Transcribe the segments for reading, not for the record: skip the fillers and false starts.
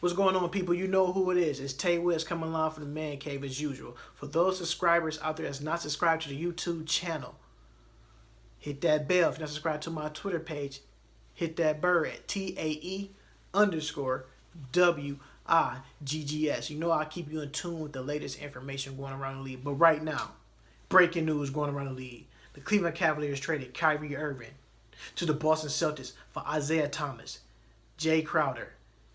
What's going on, people? You know who it is. It's Tay West coming along from the Man Cave as usual. For those subscribers out there that's not subscribed to the YouTube channel, hit that bell. If you're not subscribed to my Twitter page, hit that bird at TAE_WIGGS. You know I keep you in tune with the latest information going around the league. But right now, breaking news going around the league. The Cleveland Cavaliers traded Kyrie Irving to the Boston Celtics for Isaiah Thomas, Jay Crowder,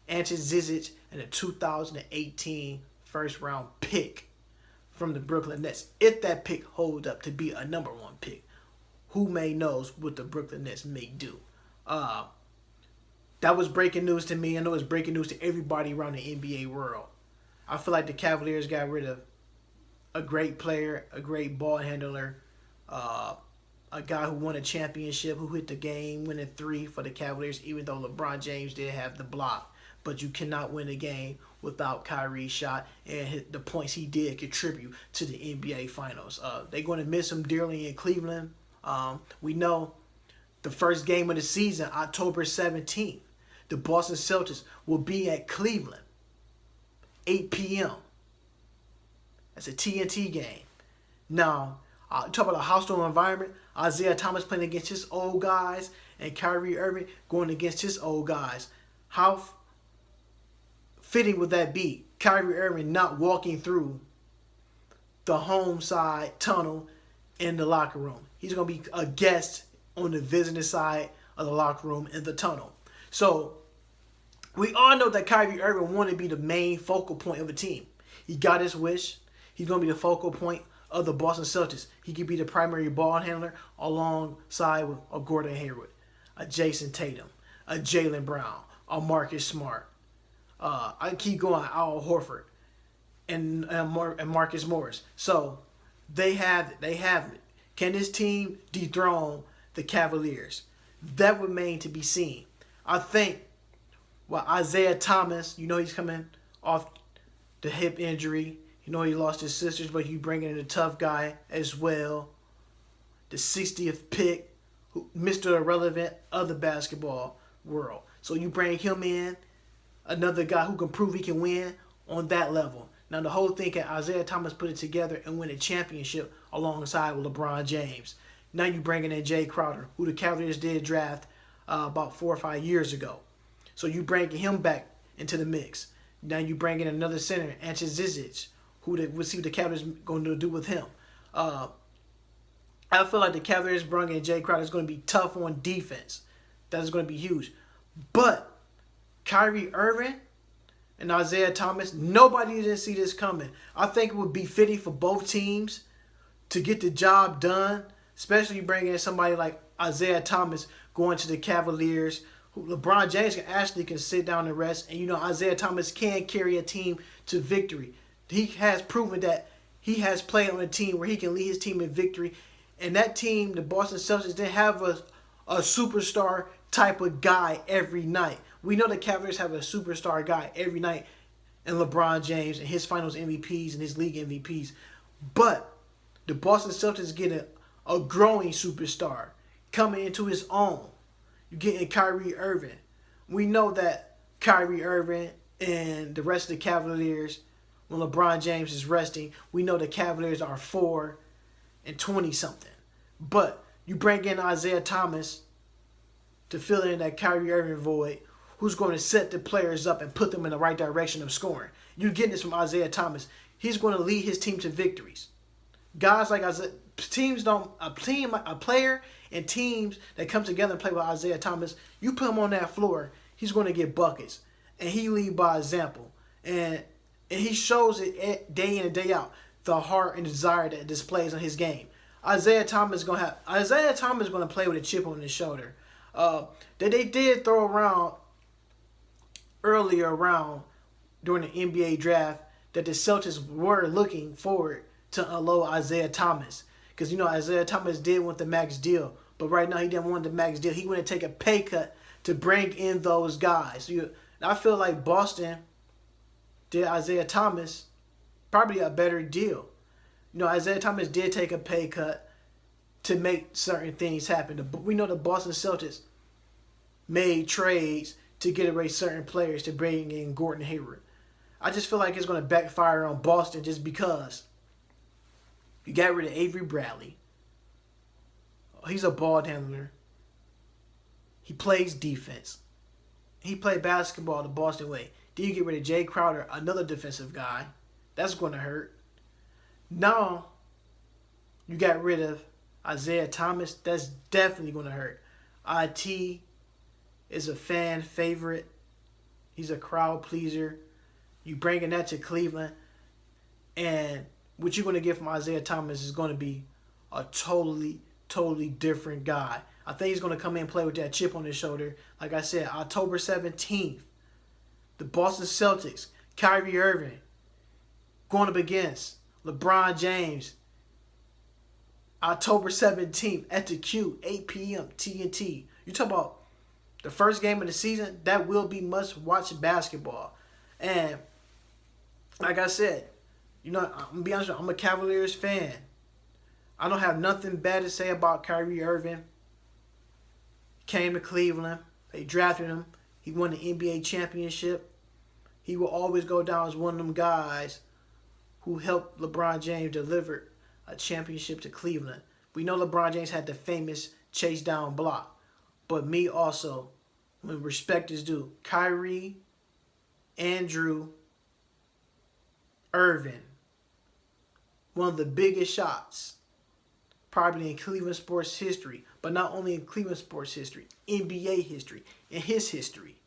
Ante Zizic, and a 2018 first-round pick from the Brooklyn Nets. If that pick holds up to be a number one pick, who may knows what the Brooklyn Nets may do. That was breaking news to me. I know it's breaking news to everybody around the NBA world. I feel like the Cavaliers got rid of a great player, a great ball handler, a guy who won a championship, who hit the game-winning three for the Cavaliers, even though LeBron James did have the block. But you cannot win a game without Kyrie's shot and the points he did contribute to the NBA Finals. They're going to miss him dearly in Cleveland. We know the first game of the season, October 17th, the Boston Celtics will be at Cleveland, 8 p.m. That's a TNT game. Now, talk about a hostile environment. Isaiah Thomas playing against his old guys and Kyrie Irving going against his old guys. How fitting would that be? Kyrie Irving not walking through the home side tunnel in the locker room. He's going to be a guest on the visiting side of the locker room in the tunnel. So, we all know that Kyrie Irving wanted to be the main focal point of the team. He got his wish. He's going to be the focal point of the Boston Celtics. He could be the primary ball handler alongside with a Gordon Hayward, a Jason Tatum, a Jaylen Brown, a Marcus Smart. I can keep going, Al Horford, and Marcus Morris. So they have it. Can this team dethrone the Cavaliers? That remains to be seen. I think Isaiah Thomas, you know he's coming off the hip injury. You know he lost his sisters, but you bring in a tough guy as well. The 60th pick, Mr. Irrelevant of the basketball world. So you bring him in, another guy who can prove he can win on that level. Now the whole thing, can Isaiah Thomas put it together and win a championship alongside with LeBron James? Now you bringing in Jay Crowder, who the Cavaliers did draft about 4 or 5 years ago. So you bringing him back into the mix. Now you bring in another center, Ante Zizic, we'll see what the Cavaliers going to do with him. I feel like the Cavaliers bringing in Jay Crowder is going to be tough on defense. That is going to be huge. But Kyrie Irving and Isaiah Thomas, nobody didn't see this coming. I think it would be fitting for both teams to get the job done, especially bringing in somebody like Isaiah Thomas going to the Cavaliers. LeBron James can sit down and rest, and you know Isaiah Thomas can carry a team to victory. He has proven that he has played on a team where he can lead his team in victory, and that team, the Boston Celtics, didn't have a superstar type of guy every night. We know the Cavaliers have a superstar guy every night in LeBron James and his Finals MVPs and his league MVPs, but the Boston Celtics get a growing superstar coming into his own. You're getting Kyrie Irving. We know that Kyrie Irving and the rest of the Cavaliers, when LeBron James is resting, we know the Cavaliers are 4-20-something. But you bring in Isaiah Thomas to fill in that Kyrie Irving void, who's going to set the players up and put them in the right direction of scoring. You're getting this from Isaiah Thomas. He's going to lead his team to victories. Guys like Isaiah, a player and teams that come together and play with Isaiah Thomas, you put him on that floor, he's going to get buckets. And he lead by example. And he shows it day in and day out, the heart and desire that displays on his game. Isaiah Thomas is going to play with a chip on his shoulder. That they did throw around earlier during the NBA draft that the Celtics were looking forward to unload Isaiah Thomas. Because, you know, Isaiah Thomas did want the max deal. But right now he didn't want the max deal. He wanted to take a pay cut to bring in those guys. I feel like Boston did Isaiah Thomas probably a better deal. You know, Isaiah Thomas did take a pay cut to make certain things happen. We know the Boston Celtics made trades to get away certain players to bring in Gordon Hayward. I just feel like it's going to backfire on Boston just because you got rid of Avery Bradley. He's a ball handler. He plays defense. He played basketball the Boston way. Then you get rid of Jay Crowder, another defensive guy. That's going to hurt. Now, you got rid of Isaiah Thomas. That's definitely going to hurt. IT is a fan favorite. He's a crowd pleaser. You bringing that to Cleveland. And what you're going to get from Isaiah Thomas is going to be a totally different guy. I think he's going to come in and play with that chip on his shoulder. Like I said, October 17th, the Boston Celtics, Kyrie Irving, going up against LeBron James. October 17th at the Q, 8 p.m. TNT. You talk about the first game of the season, that will be must-watch basketball. And like I said, I'm going to be honest with you, I'm a Cavaliers fan. I don't have nothing bad to say about Kyrie Irving. Came to Cleveland. They drafted him. He won the NBA championship. He will always go down as one of them guys who helped LeBron James deliver a championship to Cleveland. We know LeBron James had the famous chase down block. But me also, when respect is due, Kyrie, Andrew, Irving, one of the biggest shots probably in Cleveland sports history, but not only in Cleveland sports history, NBA history, in his history,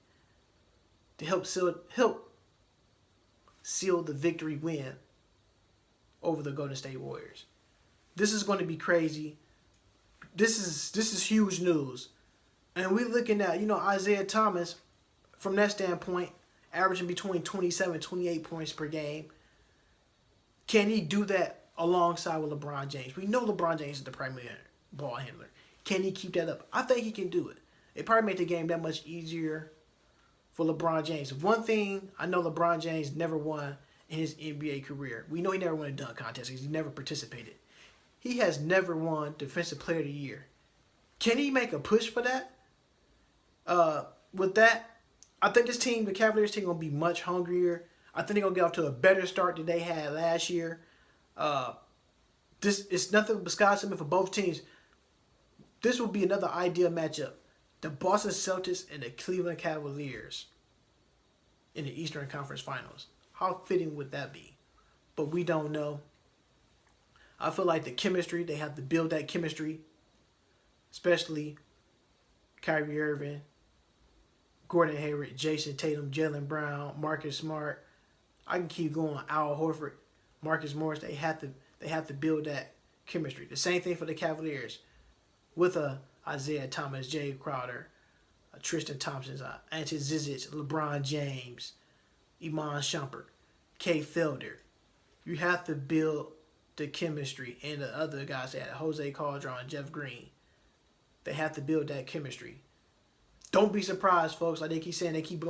to help seal the victory win over the Golden State Warriors. This is going to be crazy. This is huge news. And we're looking at, Isaiah Thomas, from that standpoint, averaging between 27 28 points per game. Can he do that alongside with LeBron James? We know LeBron James is the primary ball handler. Can he keep that up? I think he can do it. It probably make the game that much easier for LeBron James. One thing I know LeBron James never won in his NBA career. We know he never won a dunk contest because he never participated. He has never won Defensive Player of the Year. Can he make a push for that? With that, I think this team, the Cavaliers team, going to be much hungrier. I think they're going to get off to a better start than they had last year. This is nothing but sky's the limit for both teams. This will be another ideal matchup. The Boston Celtics and the Cleveland Cavaliers in the Eastern Conference Finals. How fitting would that be? But we don't know. I feel like the chemistry, they have to build that chemistry, especially Kyrie Irving, Gordon Hayward, Jason Tatum, Jaylen Brown, Marcus Smart. I can keep going. Al Horford, Marcus Morris. They have to build that chemistry. The same thing for the Cavaliers with Isaiah Thomas, Jay Crowder, Tristan Thompson, Ante Zizic, LeBron James, Iman Shumpert, Kay Felder. You have to build the chemistry, and the other guys that Jose Calderon, Jeff Green. They have to build that chemistry. Don't be surprised, folks. Like they keep saying, they keep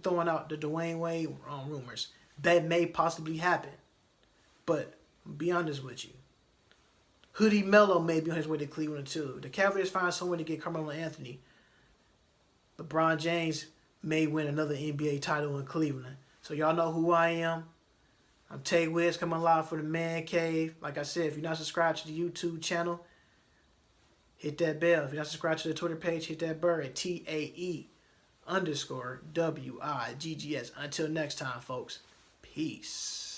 throwing out the Dwayne Wade rumors. That may possibly happen. But be honest with you, Hoodie Melo may be on his way to Cleveland too. The Cavaliers find someone to get Carmelo Anthony. LeBron James may win another NBA title in Cleveland. So y'all know who I am. I'm Tay Wiz coming live for the Man Cave. Like I said, if you're not subscribed to the YouTube channel, hit that bell. If you're not subscribed to the Twitter page, hit that bell at TAE_WIGGS. Until next time, folks. Peace.